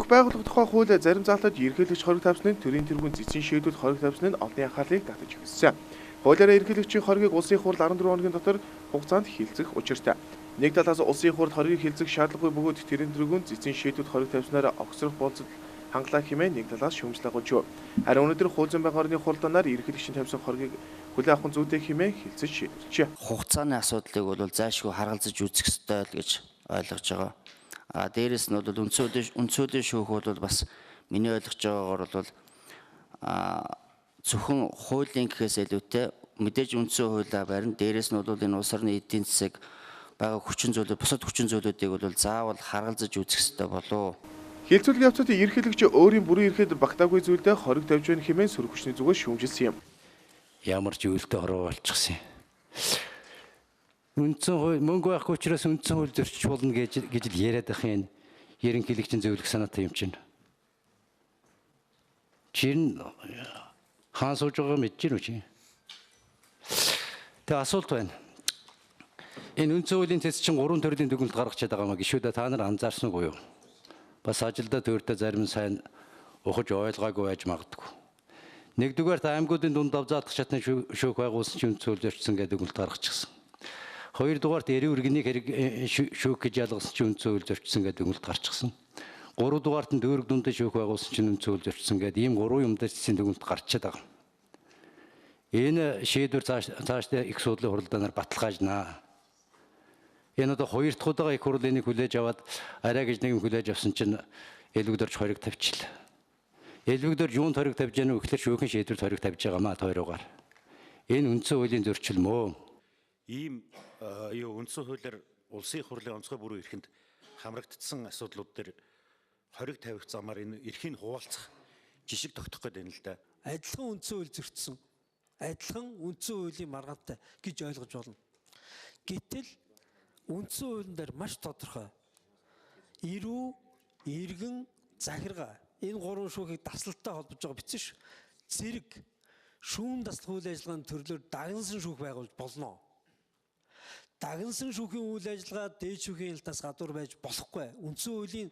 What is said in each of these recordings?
Бүх байгууллага тухай хууль зарим заалтад ерөнхийлөгч хориг тавьсны төрийн тэргүүн эцсийн шийдвэрт хориг тавьсны нь олонний анхаарлыг татаж өгсөн. Хуулиараа ерөнхийлөгчийн хоригийг улсын хурал 14 хоногийн дотор хугацаанд хилцэх учиртай. Нэг талаас улсын хурал хоригийг хилцэх шаардлагагүй бөгөөд төрийн тэргүүн эцсийн шийдвэрт хориг тавьснаар огцрох болцол хангалаа хэмээн нэг талаас шүүмжлэх агуулж. Харин өнөөдөр хууль зүйн байнгын орны хуралдаанаар ерөнхийлөгчийн тавьсан хоригийг хүлээн авах зүйтэй хэмээн хилцэж шийдвэрлэжээ. Хугацааны асуудлыг бол зайлшгүй харгалзаж үзэх ёстой л гэж ойлгож байгаа. Дээрээс нь бол үндсүүдийн шүүх бол бас миний ойлгож байгаагаар бол зөвхөн хуулийн гэхээс илүүтэй мэдээж үндсэн хуулиа барин дээрээс нь бол энэ улс орны эдийн засаг байгаа хүчин зүйлүүд бусад хүчин зүйлүүдийг бол заавал харгалзаж үзэх ёстой болов. Хилцүүлгийн явцад ерөнхийлөгч өөрийн бүрэн эрхэд багтаагүй зүйлдээ хориг тавьж байна хэмээн сөрөг хүчний зүгээс шүүмжилсэн юм. Ямар ч үйлдэл хороо болчихсон юм. Үндсэн хууль мөнгө байхгүй учраас үндсэн хууль зөрчиж болно гэж л яриад ах юм. Ерөнхийлөгчийн зөвлөх санаатай юм чинь. Чин хаан сууж байгаа мэдэж байна уу чи? Тэ асуулт байна. Энэ үндсэн хуулийн тест чинь 3 төрлийн дүгнэлт гаргачаад байгаа маа гişүүдээ та нар анзаарсангүй юу? Бас ажилдаа төрдөө зарим сайн ухаж ойлгоогүй байж магадгүй. Нэгдүгээр аймагуудын дунд давзаалдах шатны шүүх байгуулсан чинь үндсэн хууль зөрчсөн гэдэг дүгнэлт гаргачихсан. Хоёрдугаарт эрийн иргэнийг шүүх гэж ялгасан чинь үндсэн хууль зөрчсөн гэдэг дүгнэлт гарчихсан. Гуравдугаарт нь дүүрэг дундын шүүх байгуулсан чинь үндсэн хууль зөрчсөн гэдэг ийм 3 юмдаа цэцгийн дүгнэлт гарчаад байгаа. Энэ шийдвэр цаашдаа их судлалын хуралдаанаар баталгаажнаа. Энэ одоо хоёр дахь удаага их хурл энийг хүлээж аваад арай гэж нэг хүлээж авсан чинь элбэгдэрч хориг тавьчихлаа. Элбэгдэрж юунд хориг тавьж яана вэ гэхээр шүүхийн шийдвэрт хориг тавьж байгаа маа тойроогаар. Энэ үндсэн хуулийн зөрчил мөө. Ийм үндсэн хуулиар улсын хурлын онцгой бүрэн эрхэнд хамрагдсан асуудлууд дээр хориг тавих замаар энэ эрхийг хуваалцах жишг тогтох гэдэг юм л да. Адилхан үндсэн хууль зөрчсөн. Адилхан үндсэн хуулийн маргаантай гэж ойлгож болно. Гэтэл үндсэн хуулийн дээр маш тодорхой эрүү, иргэн, захиргаа энэ 3 шүүхийг дасгалтай холбож байгаа бичсэн ш. Зэрэг шүүн даслах үйл ажиллагааны төрлөөр дагнасан шүүх байгуулж болно. Дагнасан шүүхийн үйл ажиллагаа дээд шүүхийн ялтаас гадуур байж болохгүй. Үндсэн хуулийн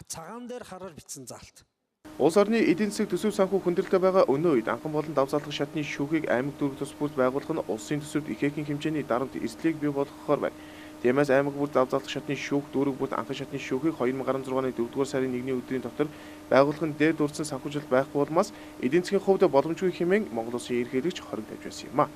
цагаан дээр хараар бичсэн заалт. Улс орны эдийн засаг төсөв санхүү хүндрэлтэй байгаа өнөө үед анхан болон давзаалдах шатны шүүхийг аймаг дүүрэг тус бүрт байгуулах нь улсын төсөвт ихээхэн хэмжээний дарамт эрсдлийг бий болгохоор байна. Тиймээс аймаг бүрт давзаалдах шатны шүүх дүүрэг бүрт анхан шатны шүүхийг 2016 оны 4-р сарын 1-ний өдрийн дотор байгуулах нь дээр дурдсан санхүүжилт байхгүй болмоос эдийн засгийн хувьд боломжгүй хэмээн Монгол Улсын ерөнхийлөгч хориг тавьж байсан юм а.